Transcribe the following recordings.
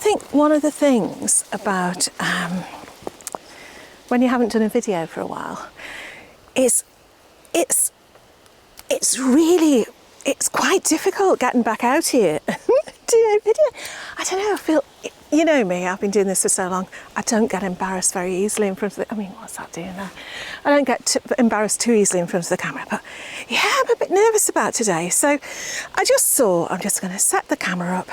think one of the things about when you haven't done a video for a while is it's quite difficult getting back out here. Doing a video. I don't know, I feel, you know me, I've been doing this for so long, I don't get embarrassed very easily in front of the, I mean, what's that doing there? I don't get embarrassed too easily in front of the camera, but yeah, I'm a bit nervous about today. So I just thought I'm just going to set the camera up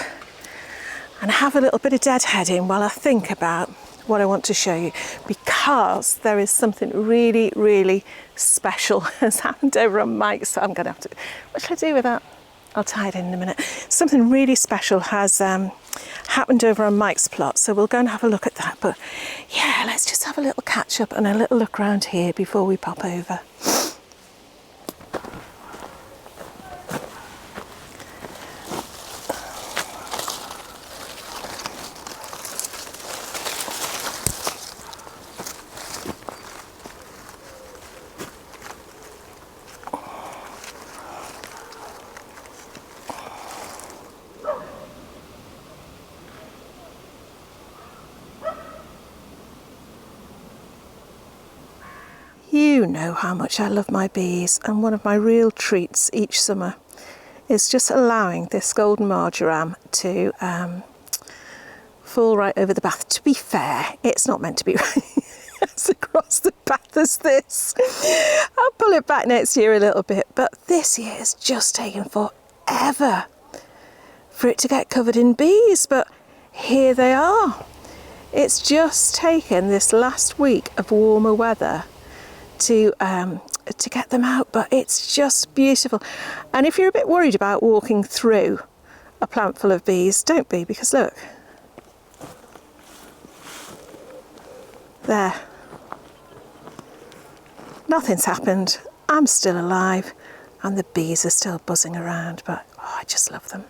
and have a little bit of deadheading while I think about what I want to show you, because there is something really, really special has happened over on Mike's. So I'm going to have to, what should I do with that? I'll tie it in a minute. Something really special has happened over on Mike's plot, so we'll go and have a look at that. But yeah, let's just have a little catch up and a little look around here before we pop over. You know how much I love my bees, and one of my real treats each summer is just allowing this golden marjoram to fall right over the bath. To be fair, it's not meant to be right as across the bath as this. I'll pull it back next year a little bit, but this year has just taken forever for it to get covered in bees, but here they are. It's just taken this last week of warmer weather to get them out, but it's just beautiful. And if you're a bit worried about walking through a plant full of bees, don't be, because look, there, nothing's happened. I'm still alive and the bees are still buzzing around, but oh, I just love them.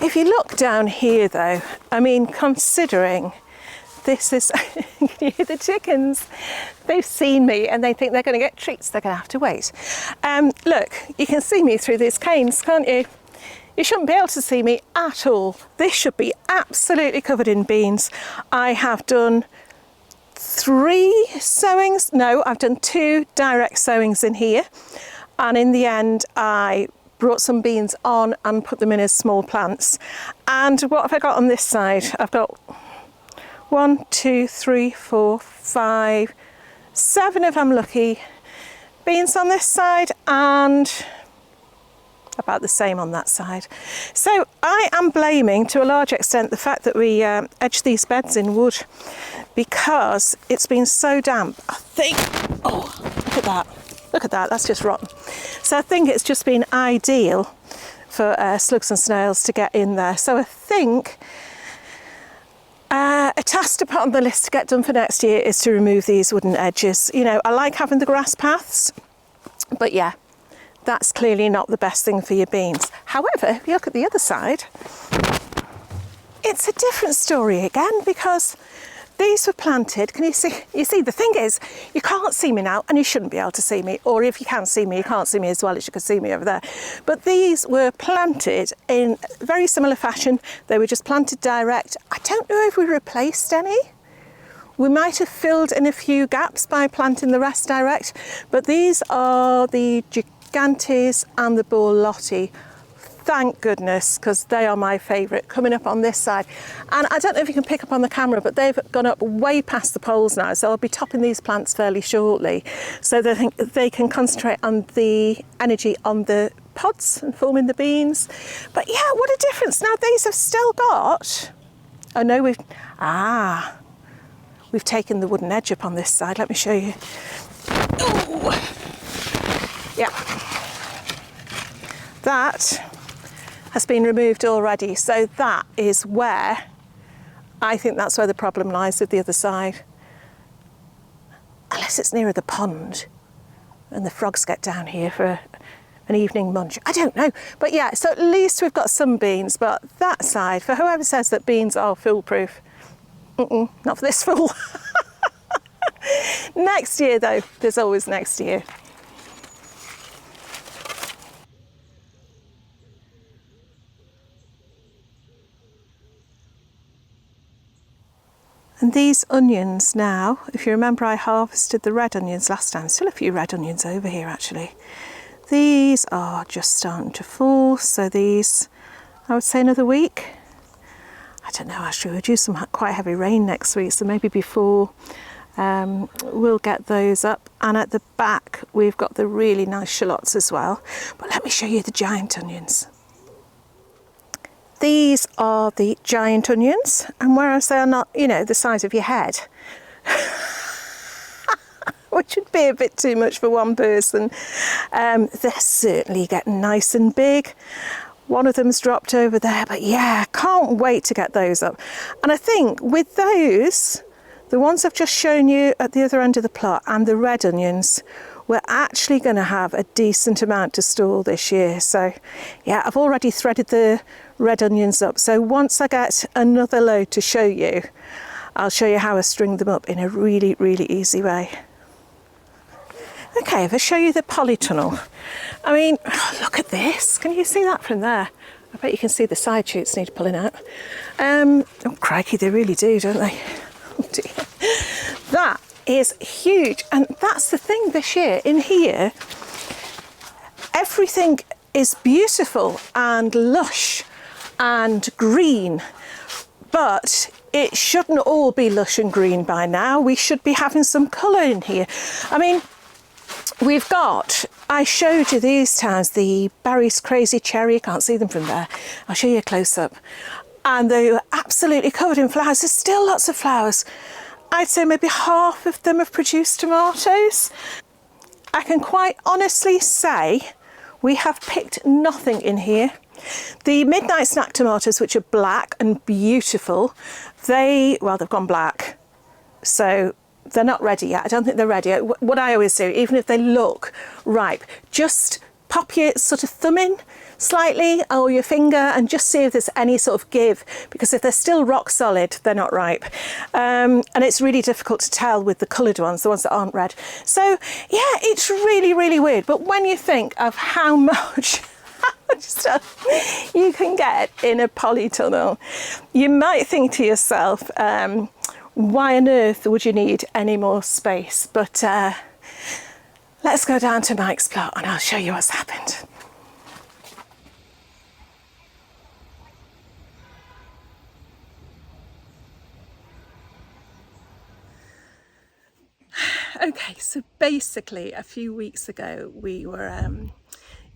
If you look down here though, I mean, considering this is, the chickens, they've seen me and they think they're going to get treats, they're going to have to wait. Look, you can see me through these canes, can't you? You shouldn't be able to see me at all. This should be absolutely covered in beans. I have done 3 sowings. No, I've done 2 direct sowings in here. And in the end, I brought some beans on and put them in as small plants. And what have I got on this side? I've got 1, 2, 3, 4, 5, 7 if I'm lucky beans on this side, and about the same on that side. So I am blaming to a large extent the fact that we edged these beds in wood, because it's been so damp. I think, oh, look at that, that's just rotten. So I think it's just been ideal for slugs and snails to get in there. So I think a task to put on the list to get done for next year is to remove these wooden edges. You know, I like having the grass paths, but yeah, that's clearly not the best thing for your beans. However, if you look at the other side, it's a different story again, because these were planted. Can you see? You see, the thing is, you can't see me now, and you shouldn't be able to see me. Or if you can see me, you can't see me as well as you can see me over there. But these were planted in very similar fashion. They were just planted direct. I don't know if we replaced any. We might have filled in a few gaps by planting the rest direct. But these are the Gigantes and the Borlotti. Thank goodness, because they are my favourite, coming up on this side. And I don't know if you can pick up on the camera, but they've gone up way past the poles now, so I'll be topping these plants fairly shortly, so they can concentrate on the energy on the pods and forming the beans. But yeah, what a difference. Now these have still got, oh no, we've taken the wooden edge up on this side. Let me show you. Ooh. Yeah, that has been removed already. So that is where, I think that's where the problem lies with the other side. Unless it's nearer the pond and the frogs get down here for an evening munch. I don't know. But yeah, so at least we've got some beans, but that side, for whoever says that beans are foolproof, not for this fool. Next year though, there's always next year. And these onions now, if you remember, I harvested the red onions last time. Still a few red onions over here actually. These are just starting to fall, so these, I would say another week. I don't know, actually we're due some quite heavy rain next week, so maybe before we'll get those up. And at the back we've got the really nice shallots as well. But let me show you the giant onions. These are the giant onions, and whereas they are not, you know, the size of your head, which would be a bit too much for one person, they're certainly getting nice and big. One of them's dropped over there, but yeah, can't wait to get those up. And I think with those, the ones I've just shown you at the other end of the plot and the red onions, we're actually going to have a decent amount to store this year. So yeah, I've already threaded the red onions up. So once I get another load to show you, I'll show you how I string them up in a really, really easy way. Okay, if I show you the polytunnel, I mean, look at this. Can you see that from there? I bet you can see the side shoots need pulling out. Oh crikey, they really do, don't they? Oh dear. That is huge, and that's the thing this year. In here, everything is beautiful and lush and green, but it shouldn't all be lush and green by now. We should be having some colour in here. I mean, we've got, I showed you these times, the Barry's Crazy Cherry. You can't see them from there. I'll show you a close-up. And they were absolutely covered in flowers. There's still lots of flowers. I'd say maybe half of them have produced tomatoes. I can quite honestly say we have picked nothing in here. The midnight snack tomatoes, which are black and beautiful, they've gone black. So they're not ready yet. I don't think they're ready. What I always do, even if they look ripe, just pop your sort of thumb in slightly or your finger and just see if there's any sort of give, because if they're still rock solid, they're not ripe. And it's really difficult to tell with the coloured ones, the ones that aren't red. So yeah, it's really, really weird. But when you think of how much stuff you can get in a polytunnel, you might think to yourself, why on earth would you need any more space? But let's go down to Mike's plot and I'll show you what's happened. Okay, so basically a few weeks ago we were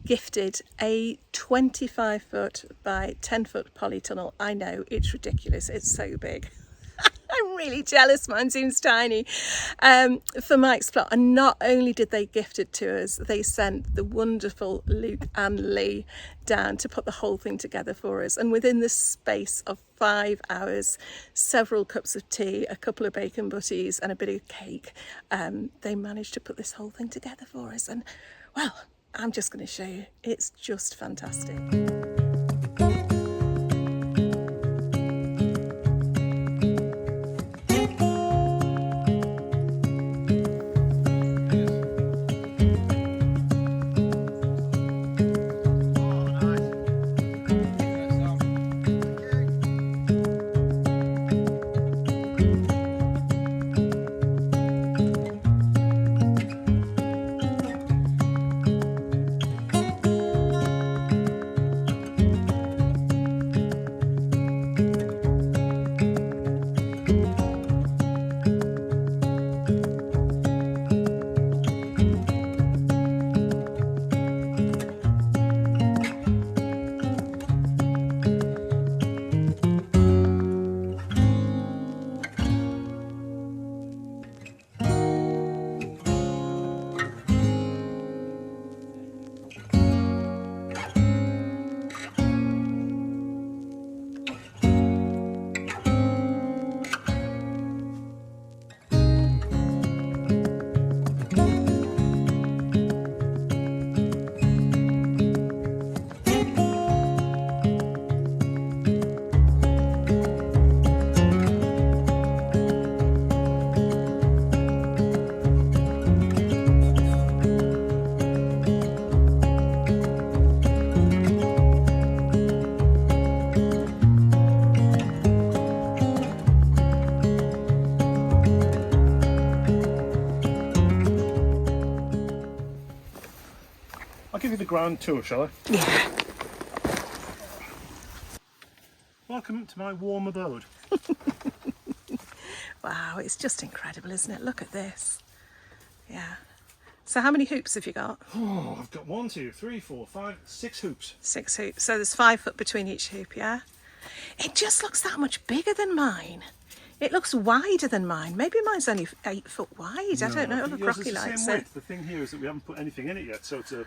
gifted a 25-foot by 10-foot polytunnel. I know, it's ridiculous, it's so big. I'm really jealous, mine seems tiny, for Mike's plot. And not only did they gift it to us, they sent the wonderful Luke and Lee down to put the whole thing together for us. And within the space of 5 hours, several cups of tea, a couple of bacon butties and a bit of cake, they managed to put this whole thing together for us. And well, I'm just going to show you. It's just fantastic. I'll give you the ground tour, shall I? Yeah. Welcome to my warm abode. Wow, it's just incredible, isn't it? Look at this. Yeah. So how many hoops have you got? Oh, I've got 1, 2, 3, 4, 5, 6 hoops. 6 hoops. So there's 5 foot between each hoop, yeah? It just looks that much bigger than mine. It looks wider than mine. Maybe mine's only 8 foot wide. I don't know. Look, Rocky likes it. The thing here is that we haven't put anything in it yet, so it's a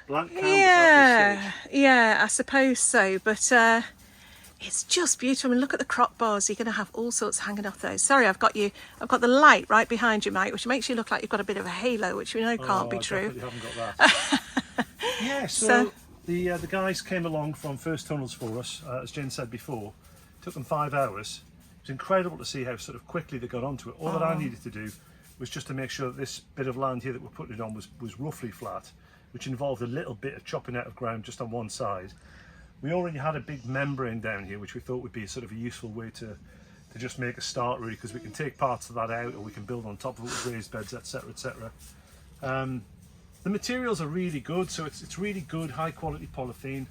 blank canvas Yeah, at this yeah, I suppose so. But it's just beautiful. I mean, look at the crop bars. You're going to have all sorts hanging off those. Sorry, I've got the light right behind you, Mike, which makes you look like you've got a bit of a halo, which we know can't be true. I definitely haven't got that. Yeah, so the guys came along from First Tunnels for us, as Jen said before. It took them 5 hours. It was incredible to see how sort of quickly they got onto it. All that I needed to do was just to make sure that this bit of land here that we're putting it on was roughly flat, which involved a little bit of chopping out of ground just on one side. We already had a big membrane down here, which we thought would be sort of a useful way to just make a start, really, because we can take parts of that out, or we can build on top of it with raised beds, etc., etc. The materials are really good, so it's really good, high quality polythene.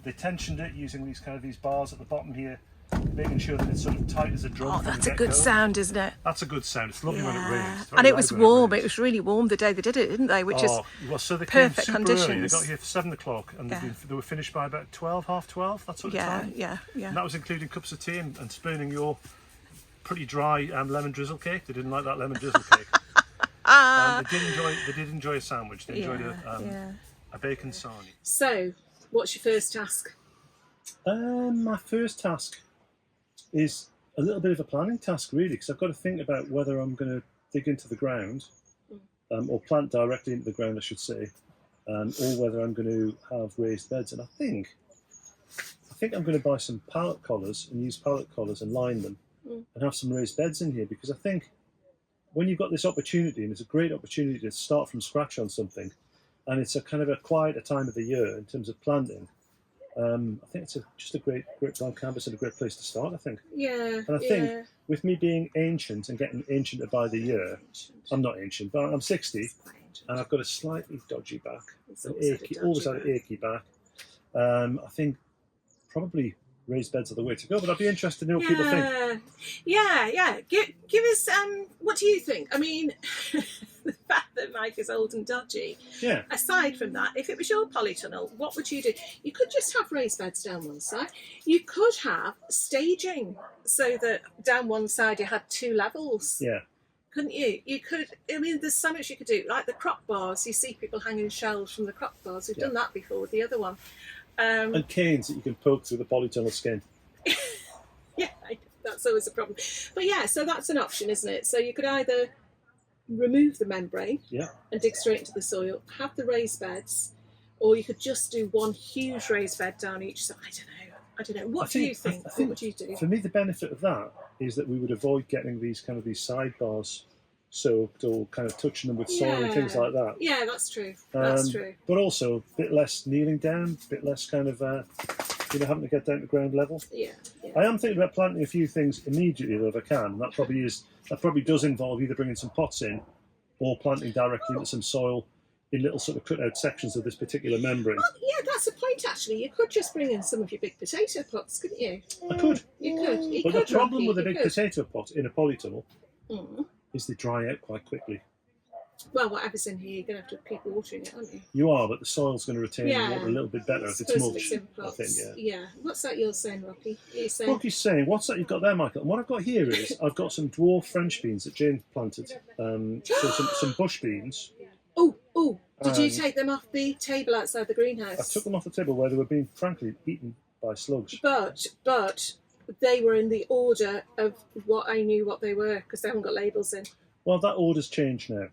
They tensioned it using these bars at the bottom here, making sure that it's sort of tight as a drum. Oh, that's a good sound, isn't it? That's a good sound. It's lovely when it rains. And it was warm. It was really warm the day they did it, didn't they? Which is so they perfect came super conditions. Early. They got here for 7 o'clock, and they were finished by about 12, half 12. That sort of time. Yeah. And that was including cups of tea and spooning your pretty dry lemon drizzle cake. They didn't like that lemon drizzle cake. They did enjoy a sandwich. They enjoyed a bacon sarnie. So, what's your first task? My first task is a little bit of a planning task, really, because I've got to think about whether I'm going to dig into the ground, or plant directly into the ground, I should say, or whether I'm going to have raised beds. And I think I'm going to buy some pallet collars and use pallet collars and line them and have some raised beds in here, because I think when you've got this opportunity, and it's a great opportunity to start from scratch on something, and it's a kind of a quieter time of the year in terms of planting, I think it's just a great blank canvas and a great place to start, I think. Yeah. And I think with me being ancient and getting ancienter by the year, I'm not ancient, but I'm 60 and I've got a slightly dodgy back, always had an achy back. I think probably raised beds are the way to go, but I'd be interested to know what people think. Yeah. Give us, what do you think? I mean, the fact that Mike is old and dodgy. Yeah. Aside from that, if it was your polytunnel, what would you do? You could just have raised beds down one side. You could have staging so that down one side you had 2 levels. Yeah. Couldn't you? You could, I mean, there's so much you could do. Like the crop bars, you see people hanging shelves from the crop bars. We've done that before with the other one. And canes that you can poke through the polytunnel skin. Yeah, that's always a problem. But yeah, so that's an option, isn't it? So you could either remove the membrane and dig straight into the soil, have the raised beds, or you could just do one huge raised bed down each side. I don't know. What do you think? What would you do? For me, the benefit of that is that we would avoid getting these sidebars soaked or kind of touching them with soil and things like that. Yeah, that's true. That's true. But also a bit less kneeling down, a bit less kind of having to get down to ground level. Yeah. I am thinking about planting a few things immediately though, if I can. That probably does involve either bringing some pots in or planting directly into some soil in little sort of cut out sections of this particular membrane. Well, yeah, that's a point actually. You could just bring in some of your big potato pots, couldn't you? I could. You could. But the problem with a big potato pot in a polytunnel is they dry out quite quickly. Well, whatever's in here, you're going to have to keep watering it, aren't you? You are, but the soil's going to retain the water a little bit better if it's mulch, I think, Yeah. What's that you're saying, Rocky? Rocky's saying, what's that you've got there, Michael? And what I've got here is, I've got some dwarf French beans that Jane planted. So some bush beans. Oh, did you take them off the table outside the greenhouse? I took them off the table where they were being, frankly, eaten by slugs. But they were in the order of what I knew what they were, because they haven't got labels in. Well, that order's changed now.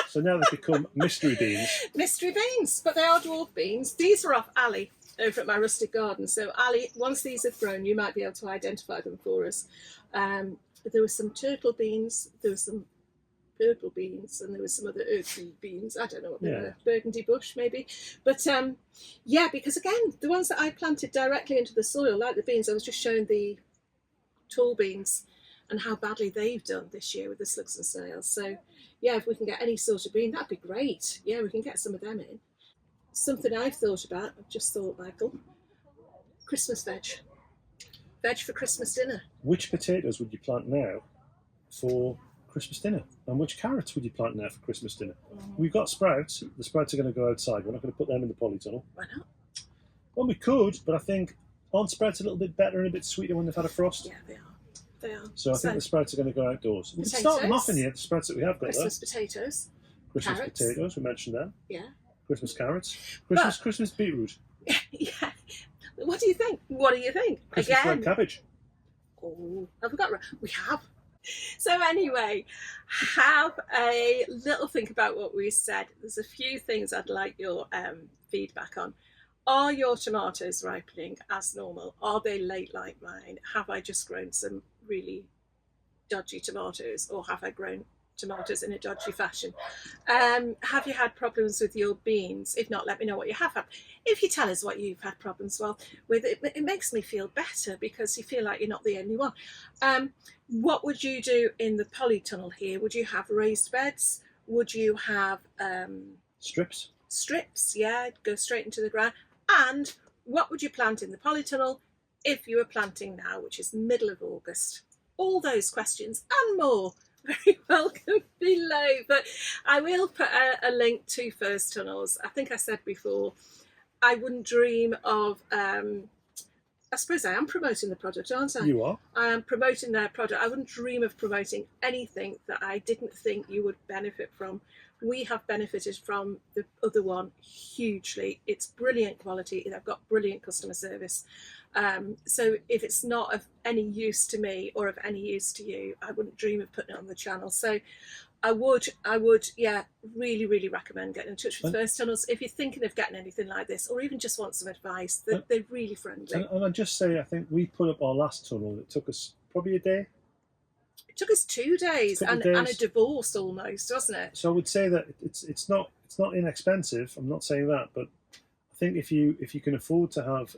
So now they've become mystery beans. Mystery beans, but they are dwarf beans. These are off Ali over at my rustic garden. So Ali, once these have grown, you might be able to identify them for us. There were some turtle beans, there were some purple beans, and there were some other earthy beans. I don't know what they were. Burgundy bush, maybe. But yeah, because again, the ones that I planted directly into the soil, like the beans, I was just showing the tall beans and how badly they've done this year with the slugs and snails. So yeah, if we can get any sort of bean, that'd be great. Yeah, we can get some of them in. something I've thought about, I've just thought, Michael, Christmas veg. Veg for Christmas dinner. Which potatoes would you plant now for Christmas dinner? And which carrots would you plant now for Christmas dinner? We've got sprouts. The sprouts are going to go outside. We're not going to put them in the polytunnel. Why not? Well, we could, but I think aren't sprouts a little bit better and a bit sweeter when they've had a frost? Yeah, they are. They are. So I think the sprouts are going to go outdoors. We can Potatoes. start them off in here, the sprouts that we have got Christmas potatoes. Christmas Carrots. potatoes, we mentioned them. Yeah. Christmas carrots. But- Christmas beetroot. Yeah. What do you think? What do you think? Christmas Again. red cabbage. Oh, have we got? We have. So anyway, have a little think about what we said. There's a few things I'd like your feedback on. Are your tomatoes ripening as normal? Are they late like mine? Have I just grown some really dodgy tomatoes, or have I grown tomatoes in a dodgy fashion? Have you had problems with your beans? If not, let me know what you have had. If you tell us what you've had problems with, it makes me feel better, because you feel like you're not the only one. What would you do in the polytunnel here? Would you have raised beds? Would you have Strips. strips? Yeah, go straight into the ground. And what would you plant in the polytunnel if you were planting now, which is middle of August? All those questions and more, very welcome below. But I will put a link to First Tunnels. I think I said before, I wouldn't dream of, I suppose I am promoting the product, aren't I? You are. I am promoting their product. I wouldn't dream of promoting anything that I didn't think you would benefit from. We have benefited from the other one hugely. It's brilliant quality. They've got brilliant customer service. So if it's not of any use to me or of any use to you, I wouldn't dream of putting it on the channel. So I would, yeah, really, really recommend getting in touch with First Tunnels if you're thinking of getting anything like this, or even just want some advice. They're really friendly. And I'd just say, I think we put up our last tunnel. It took us probably a day. It took us 2 days and a divorce almost, wasn't it? So I would say that it's not inexpensive. I'm not saying that, but I think if you can afford to have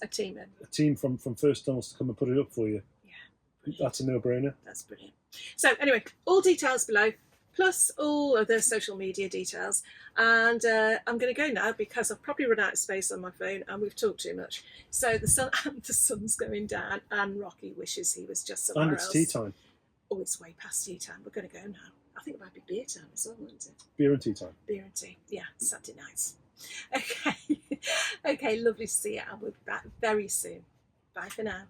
A team in. a team from First Tunnels to come and put it up for you, Yeah, that's a no-brainer. that's brilliant. So anyway, all details below, plus all other social media details. And I'm going to go now because I've probably run out of space on my phone and we've talked too much. So the sun's going down, and Rocky wishes he was just somewhere else. And it's tea time. Oh, it's way past tea time. We're going to go now. I think it might be beer time as well, wouldn't it? Beer and tea time. Beer and tea. Yeah, Saturday nights. Okay. Okay, lovely to see you. And we'll be back very soon. Bye for now.